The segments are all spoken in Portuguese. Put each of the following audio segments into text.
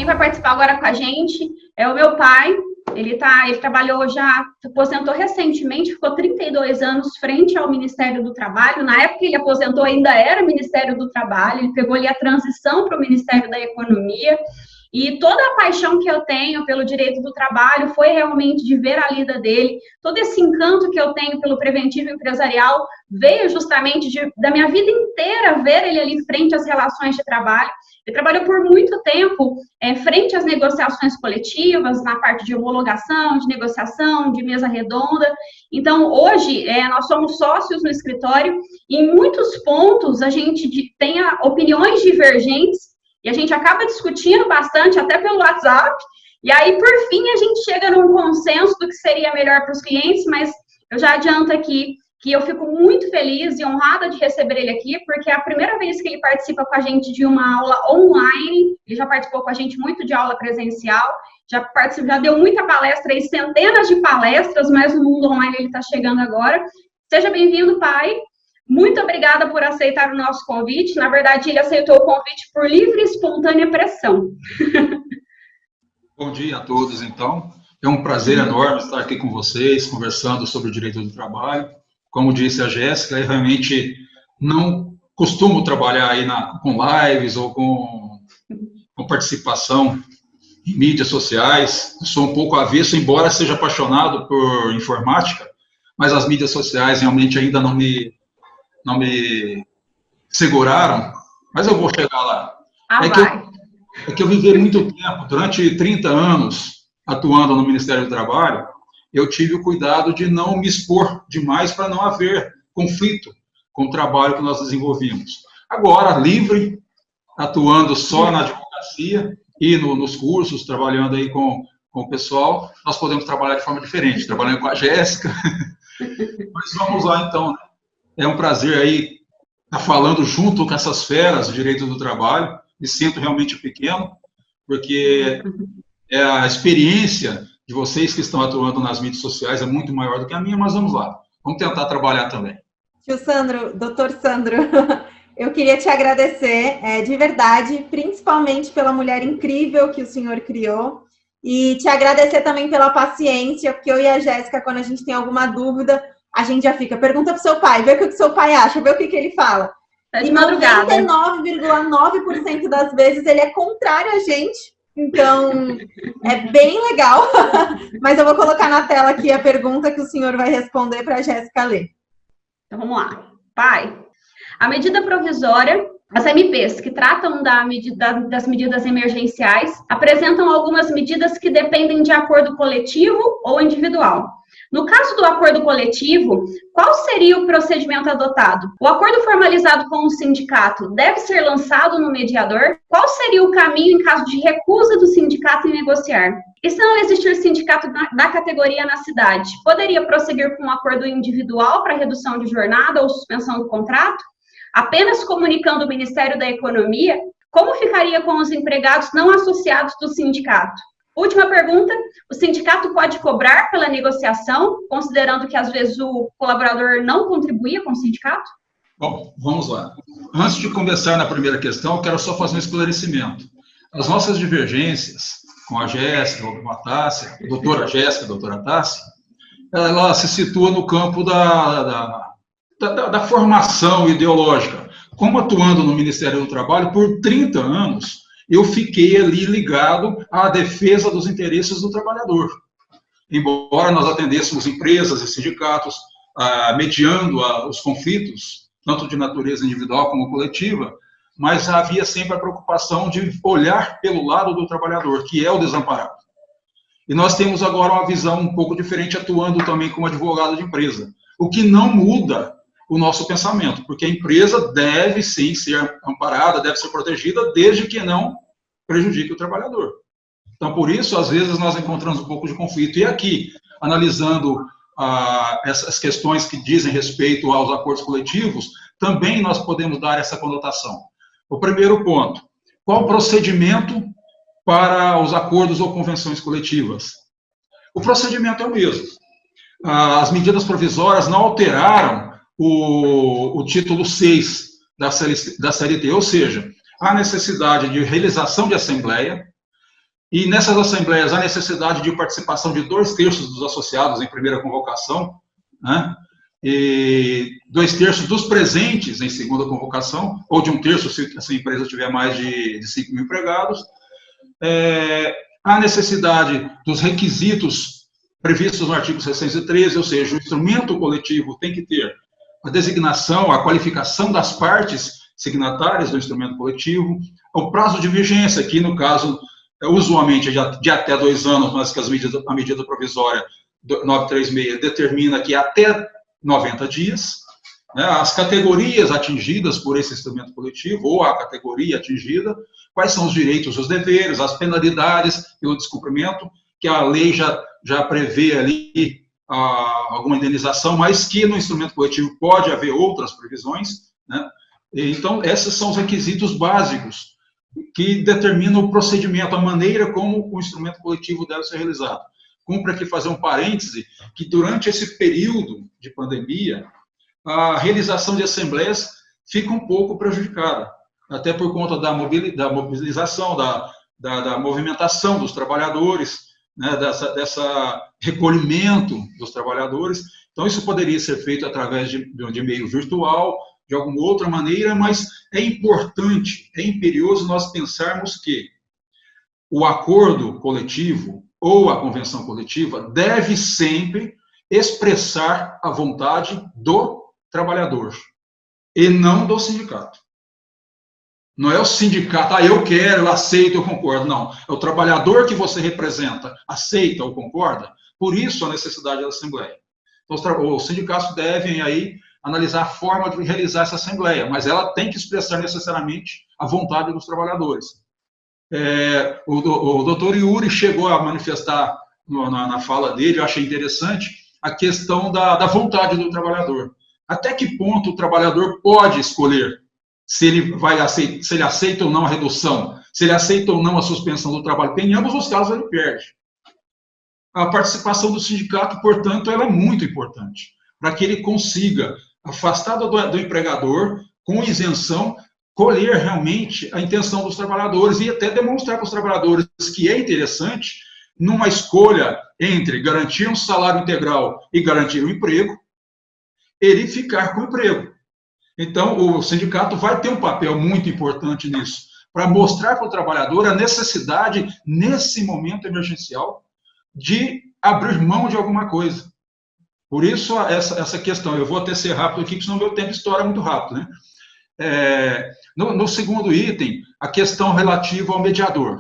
vai participar agora com a gente é o meu pai. Ele trabalhou já, aposentou recentemente, ficou 32 anos frente ao Ministério do Trabalho. Na época que ele aposentou, ainda era Ministério do Trabalho. Ele pegou ali a transição para o Ministério da Economia. E toda a paixão que eu tenho pelo direito do trabalho foi realmente de ver a lida dele. Todo esse encanto que eu tenho pelo preventivo empresarial veio justamente da minha vida inteira ver ele ali frente às relações de trabalho. Ele trabalhou por muito tempo frente às negociações coletivas, na parte de homologação, de negociação, de mesa redonda. Então, hoje, nós somos sócios no escritório e em muitos pontos a gente tem opiniões divergentes e a gente acaba discutindo bastante, até pelo WhatsApp, e aí, por fim, a gente chega num consenso do que seria melhor para os clientes, mas eu já adianto aqui que eu fico muito feliz e honrada de receber ele aqui, porque é a primeira vez que ele participa com a gente de uma aula online. Ele já participou com a gente muito de aula presencial, já deu muita palestra aí, centenas de palestras, mas no mundo online ele está chegando agora. Seja bem-vindo, pai. Muito obrigada por aceitar o nosso convite. Na verdade, ele aceitou o convite por livre e espontânea pressão. Bom dia a todos, então. É um prazer enorme estar aqui com vocês, conversando sobre o direito do trabalho. Como disse a Jéssica, eu realmente não costumo trabalhar aí com lives ou com participação em mídias sociais. Eu sou um pouco avesso, embora seja apaixonado por informática, mas as mídias sociais realmente ainda não me seguraram, mas eu vou chegar lá. É que eu vivi muito tempo, durante 30 anos, atuando no Ministério do Trabalho, eu tive o cuidado de não me expor demais para não haver conflito com o trabalho que nós desenvolvimos. Agora, livre, atuando só na advocacia e nos cursos, trabalhando aí com o pessoal, nós podemos trabalhar de forma diferente, trabalhando com a Jéssica. Mas vamos lá, então. É um prazer aí estar falando junto com essas feras do direito do trabalho. Me sinto realmente pequeno, porque a experiência de vocês que estão atuando nas mídias sociais é muito maior do que a minha, mas vamos lá. Vamos tentar trabalhar também. Tio Sandro, doutor Sandro, eu queria te agradecer de verdade, principalmente pela mulher incrível que o senhor criou, e te agradecer também pela paciência, porque eu e a Jéssica, quando a gente tem alguma dúvida, a gente já fica, pergunta pro seu pai, vê o que o seu pai acha, vê o que ele fala. De madrugada. E 99,9% das vezes ele é contrário a gente. Então, é bem legal. Mas eu vou colocar na tela aqui a pergunta que o senhor vai responder para a Jéssica ler. Então, vamos lá. Pai, a medida provisória, as MPs que tratam das medidas emergenciais, apresentam algumas medidas que dependem de acordo coletivo ou individual. No caso do acordo coletivo, qual seria o procedimento adotado? O acordo formalizado com o sindicato deve ser lançado no mediador? Qual seria o caminho em caso de recusa do sindicato em negociar? E se não existir sindicato da categoria na cidade, poderia prosseguir com um acordo individual para redução de jornada ou suspensão do contrato? Apenas comunicando o Ministério da Economia? Como ficaria com os empregados não associados do sindicato? Última pergunta, o sindicato pode cobrar pela negociação, considerando que às vezes o colaborador não contribuía com o sindicato? Bom, vamos lá. Antes de conversar na primeira questão, eu quero só fazer um esclarecimento. As nossas divergências com a Jéssica, com a Tássia, a doutora Jéssica, a doutora Tássia, ela se situa no campo da formação ideológica. Como atuando no Ministério do Trabalho por 30 anos, eu fiquei ali ligado à defesa dos interesses do trabalhador. Embora nós atendêssemos empresas e sindicatos, mediando os conflitos, tanto de natureza individual como coletiva, mas havia sempre a preocupação de olhar pelo lado do trabalhador, que é o desamparado. E nós temos agora uma visão um pouco diferente, atuando também como advogado de empresa, o que não muda o nosso pensamento, porque a empresa deve sim ser amparada, deve ser protegida, desde que não prejudique o trabalhador. Então, por isso, às vezes, nós encontramos um pouco de conflito. E aqui, analisando essas questões que dizem respeito aos acordos coletivos, também nós podemos dar essa conotação. O primeiro ponto, qual o procedimento para os acordos ou convenções coletivas? O procedimento é o mesmo. As medidas provisórias não alteraram o título 6 da CLT, ou seja, a necessidade de realização de assembleia, E nessas assembleias há necessidade de participação de 2/3 dos associados em primeira convocação, né? E 2/3 dos presentes em segunda convocação, ou de 1/3 se a empresa tiver mais de 5 mil empregados. Há necessidade dos requisitos previstos no artigo 613, ou seja, o instrumento coletivo tem que ter a designação, a qualificação das partes signatárias do instrumento coletivo, o prazo de vigência, que no caso, usualmente é de até 2 anos, mas que a medida provisória 936 determina que até 90 dias, né, as categorias atingidas por esse instrumento coletivo, ou a categoria atingida, quais são os direitos e os deveres, as penalidades pelo descumprimento, que a lei já prevê ali alguma indenização, mas que no instrumento coletivo pode haver outras previsões, né? Então, esses são os requisitos básicos que determinam o procedimento, a maneira como o instrumento coletivo deve ser realizado. Cumpre aqui fazer um parêntese, que durante esse período de pandemia, a realização de assembleias fica um pouco prejudicada, até por conta da mobilização, da movimentação dos trabalhadores, né, dessa recolhimento dos trabalhadores. Então, isso poderia ser feito através de meio virtual, de alguma outra maneira, mas é importante, é imperioso nós pensarmos que o acordo coletivo ou a convenção coletiva deve sempre expressar a vontade do trabalhador e não do sindicato. Não é o sindicato, eu quero, eu aceito, eu concordo. Não, é o trabalhador que você representa, aceita ou concorda, por isso a necessidade da assembleia. Então, os sindicatos devem aí analisar a forma de realizar essa assembleia, mas ela tem que expressar necessariamente a vontade dos trabalhadores. O doutor Yuri chegou a manifestar na fala dele, eu achei interessante, a questão da vontade do trabalhador. Até que ponto o trabalhador pode escolher se ele aceita ou não a redução, se ele aceita ou não a suspensão do trabalho? Porque em ambos os casos ele perde. A participação do sindicato, portanto, ela é muito importante, para que ele consiga, afastado do empregador, com isenção, colher realmente a intenção dos trabalhadores e até demonstrar para os trabalhadores que é interessante, numa escolha entre garantir um salário integral e garantir um emprego, ele ficar com o emprego. Então, o sindicato vai ter um papel muito importante nisso, para mostrar para o trabalhador a necessidade, nesse momento emergencial, de abrir mão de alguma coisa. Por isso, essa questão, eu vou até ser rápido aqui, porque senão meu tempo estoura muito rápido, né? No segundo item, a questão relativa ao mediador.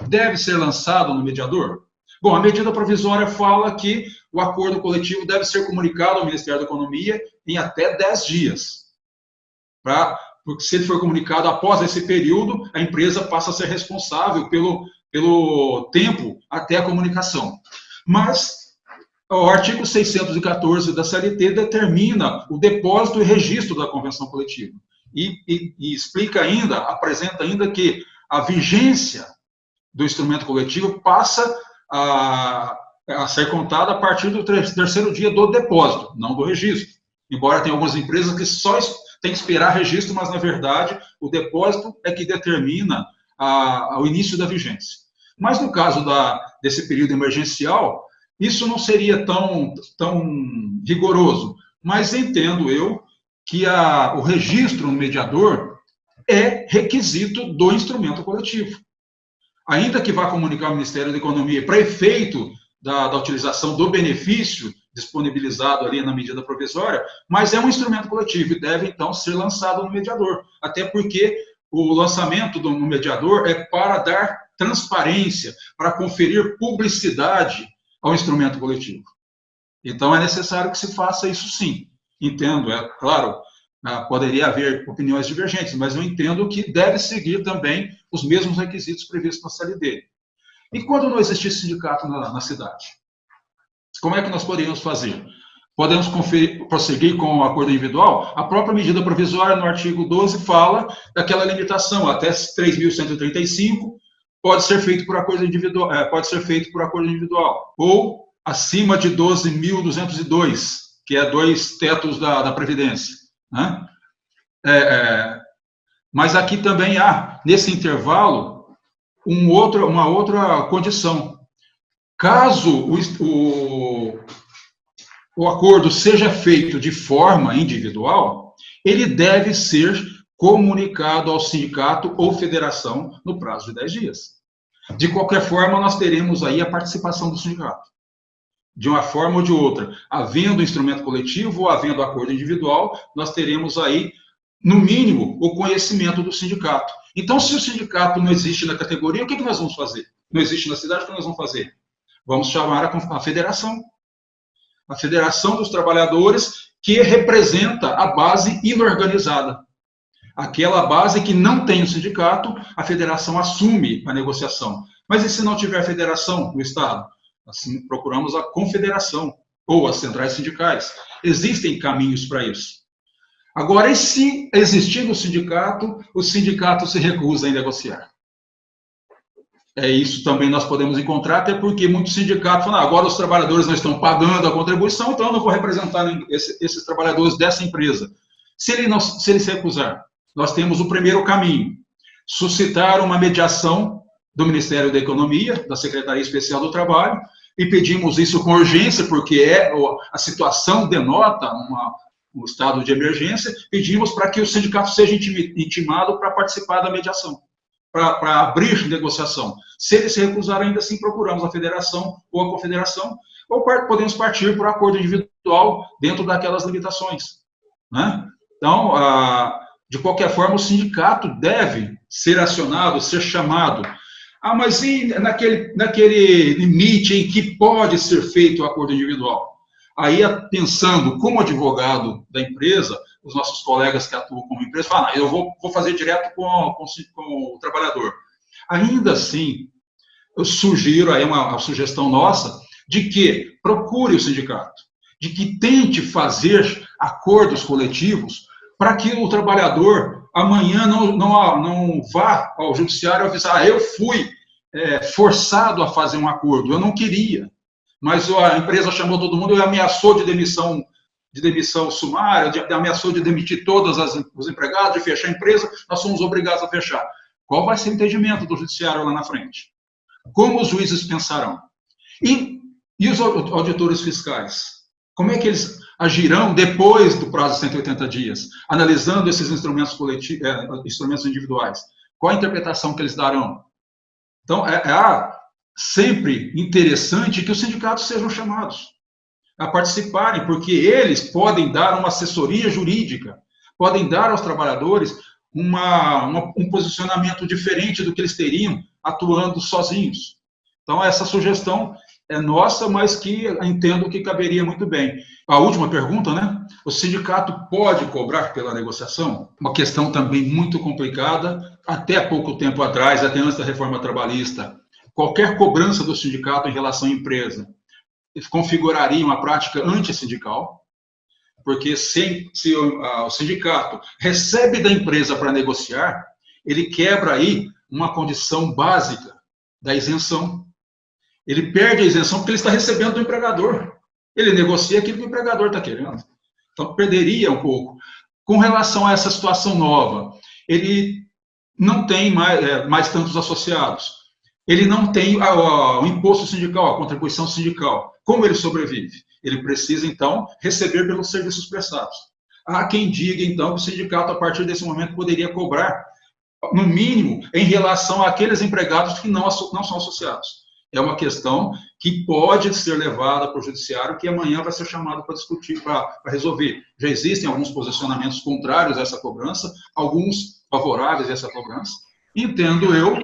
Deve ser lançado no mediador? Bom, a medida provisória fala que o acordo coletivo deve ser comunicado ao Ministério da Economia em até 10 dias. Porque se ele for comunicado após esse período, a empresa passa a ser responsável pelo tempo até a comunicação. Mas o artigo 614 da CLT determina o depósito e registro da convenção coletiva. E explica ainda, apresenta ainda que a vigência do instrumento coletivo passa a ser contada a partir do terceiro dia do depósito, não do registro. Embora tenha algumas empresas que só tem que esperar registro, mas, na verdade, o depósito é que determina o início da vigência. Mas, no caso desse período emergencial, isso não seria tão rigoroso, mas entendo eu que o registro no mediador é requisito do instrumento coletivo. Ainda que vá comunicar ao Ministério da Economia para efeito da utilização do benefício disponibilizado ali na medida provisória, mas é um instrumento coletivo e deve, então, ser lançado no mediador. Até porque o lançamento no mediador é para dar transparência, para conferir publicidade ao instrumento coletivo. Então, é necessário que se faça isso sim. Entendo, claro, poderia haver opiniões divergentes, mas eu entendo que deve seguir também os mesmos requisitos previstos na CLT. E quando não existir sindicato na cidade? Como é que nós poderíamos fazer? Podemos prosseguir com o acordo individual? A própria medida provisória, no artigo 12, fala daquela limitação, até 3.135, pode ser feito por acordo individual, ou acima de 12.202, que é 2 tetos da Previdência, né? Mas aqui também há, nesse intervalo, uma outra condição. Caso o acordo seja feito de forma individual, ele deve ser comunicado ao sindicato ou federação no prazo de 10 dias. De qualquer forma, nós teremos aí a participação do sindicato. De uma forma ou de outra, havendo instrumento coletivo ou havendo acordo individual, nós teremos aí, no mínimo, o conhecimento do sindicato. Então, se o sindicato não existe na categoria, o que nós vamos fazer? Não existe na cidade, o que nós vamos fazer? Vamos chamar a federação. A Federação dos Trabalhadores, que representa a base inorganizada. Aquela base que não tem o sindicato, a federação assume a negociação. Mas e se não tiver federação no Estado? Assim, procuramos a confederação ou as centrais sindicais. Existem caminhos para isso. Agora, e se existir o sindicato se recusa em negociar? Isso também nós podemos encontrar, até porque muitos sindicatos falam, agora os trabalhadores não estão pagando a contribuição, então eu não vou representar esses trabalhadores dessa empresa. Se ele se recusar, nós temos o primeiro caminho, suscitar uma mediação do Ministério da Economia, da Secretaria Especial do Trabalho, e pedimos isso com urgência, porque a situação denota um estado de emergência, pedimos para que o sindicato seja intimado para participar da mediação, para abrir negociação. Se ele se recusar, ainda assim procuramos a federação ou a confederação, ou podemos partir para o acordo individual dentro daquelas limitações, né? Então, de qualquer forma, o sindicato deve ser acionado, ser chamado. Mas e naquele limite em que pode ser feito o acordo individual? Aí, pensando como advogado da empresa, os nossos colegas que atuam como empresa falam, eu vou fazer direto com o trabalhador. Ainda assim, eu sugiro, aí uma sugestão nossa, de que procure o sindicato, de que tente fazer acordos coletivos para que o trabalhador amanhã não vá ao judiciário avisar, eu fui forçado a fazer um acordo, eu não queria, mas a empresa chamou todo mundo e ameaçou de demissão sumária, ameaçou de demitir todos os empregados, de fechar a empresa, nós somos obrigados a fechar. Qual vai ser o entendimento do judiciário lá na frente? Como os juízes pensarão? E os auditores fiscais? Como é que eles agirão depois do prazo de 180 dias, analisando esses instrumentos coletivos, instrumentos individuais? Qual a interpretação que eles darão? Então, sempre interessante que os sindicatos sejam chamados a participarem, porque eles podem dar uma assessoria jurídica, podem dar aos trabalhadores um posicionamento diferente do que eles teriam atuando sozinhos. Então, essa sugestão é nossa, mas que entendo que caberia muito bem. A última pergunta, né? O sindicato pode cobrar pela negociação? Uma questão também muito complicada. Até pouco tempo atrás, até antes da reforma trabalhista, qualquer cobrança do sindicato em relação à empresa configuraria uma prática antissindical, porque se o sindicato recebe da empresa para negociar, ele quebra aí uma condição básica da isenção. Ele perde a isenção porque ele está recebendo do empregador. Ele negocia aquilo que o empregador está querendo. Então, perderia um pouco. Com relação a essa situação nova, ele não tem mais tantos associados. Ele não tem o imposto sindical, a contribuição sindical. Como ele sobrevive? Ele precisa, então, receber pelos serviços prestados. Há quem diga, então, que o sindicato, a partir desse momento, poderia cobrar, no mínimo, em relação àqueles empregados que não são associados. É uma questão que pode ser levada para o judiciário, que amanhã vai ser chamado para discutir, para resolver. Já existem alguns posicionamentos contrários a essa cobrança, alguns favoráveis a essa cobrança. Entendo eu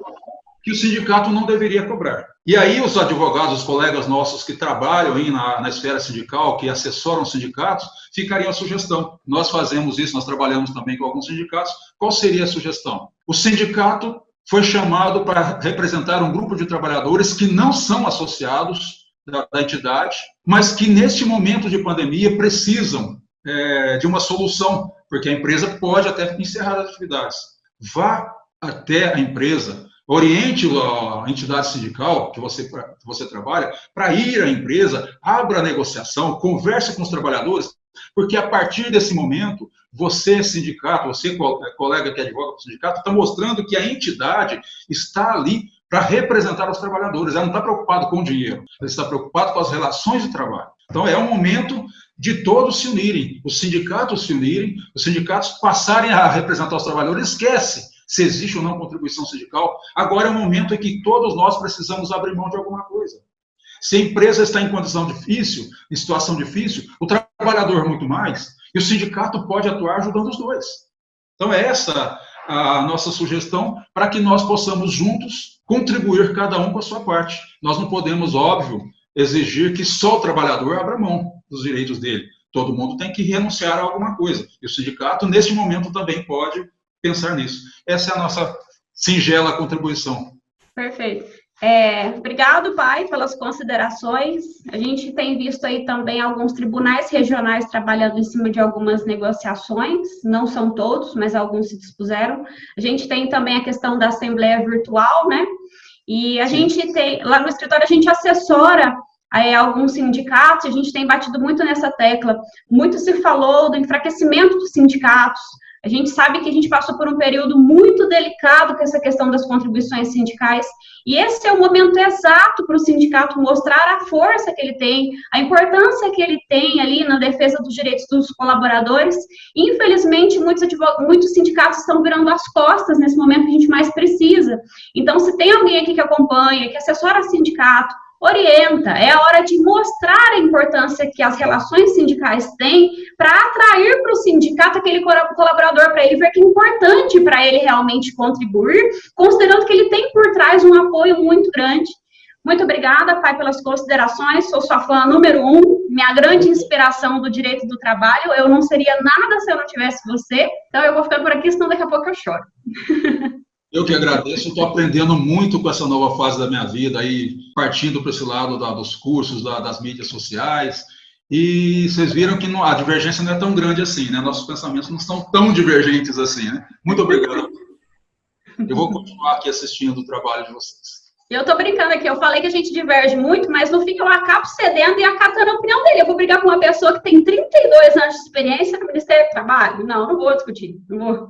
que o sindicato não deveria cobrar. E aí os advogados, os colegas nossos que trabalham aí na esfera sindical, que assessoram sindicatos, ficariam a sugestão. Nós fazemos isso, nós trabalhamos também com alguns sindicatos. Qual seria a sugestão? O sindicato foi chamado para representar um grupo de trabalhadores que não são associados da entidade, mas que neste momento de pandemia precisam de uma solução, porque a empresa pode até encerrar as atividades. Vá até a empresa, oriente a entidade sindical que você trabalha para ir à empresa, abra a negociação, converse com os trabalhadores, porque a partir desse momento, você, sindicato, você, colega que advoga para o sindicato, está mostrando que a entidade está ali para representar os trabalhadores. Ela não está preocupada com o dinheiro, ela está preocupada com as relações de trabalho. Então, é um momento de todos se unirem, os sindicatos se unirem, os sindicatos passarem a representar os trabalhadores. Esquece se existe ou não contribuição sindical. Agora é o momento em que todos nós precisamos abrir mão de alguma coisa. Se a empresa está em condição difícil, em situação difícil, o trabalhador muito mais, e o sindicato pode atuar ajudando os dois. Então, é essa a nossa sugestão para que nós possamos juntos contribuir cada um com a sua parte. Nós não podemos, óbvio, exigir que só o trabalhador abra mão dos direitos dele. Todo mundo tem que renunciar a alguma coisa. E o sindicato, neste momento, também pode pensar nisso. Essa é a nossa singela contribuição. Perfeito. Obrigado, pai, pelas considerações. A gente tem visto aí também alguns tribunais regionais trabalhando em cima de algumas negociações, não são todos, mas alguns se dispuseram. A gente tem também a questão da assembleia virtual, né? E a gente tem, lá no escritório, a gente assessora alguns sindicatos, a gente tem batido muito nessa tecla. Muito se falou do enfraquecimento dos sindicatos. A gente sabe que a gente passou por um período muito delicado com essa questão das contribuições sindicais, e esse é o momento exato para o sindicato mostrar a força que ele tem, a importância que ele tem ali na defesa dos direitos dos colaboradores. Infelizmente, muitos sindicatos estão virando as costas nesse momento que a gente mais precisa. Então, se tem alguém aqui que acompanha, que assessora sindicato, orienta, é a hora de mostrar a importância que as relações sindicais têm para atrair para o sindicato aquele colaborador, para ele ver que é importante para ele realmente contribuir, considerando que ele tem por trás um apoio muito grande. Muito obrigada, pai, pelas considerações, sou sua fã número 1, minha grande inspiração do direito do trabalho, eu não seria nada se eu não tivesse você, então eu vou ficando por aqui, senão daqui a pouco eu choro. Eu que agradeço, estou aprendendo muito com essa nova fase da minha vida, aí partindo para esse lado dos cursos, das mídias sociais, e vocês viram que a divergência não é tão grande assim, né? Nossos pensamentos não são tão divergentes assim, né? Muito obrigado. Eu vou continuar aqui assistindo o trabalho de vocês. Eu estou brincando aqui, eu falei que a gente diverge muito, mas no fim eu acabo cedendo e acatando a opinião dele. Eu vou brigar com uma pessoa que tem 32 anos de experiência no Ministério do Trabalho? Não vou discutir, não vou.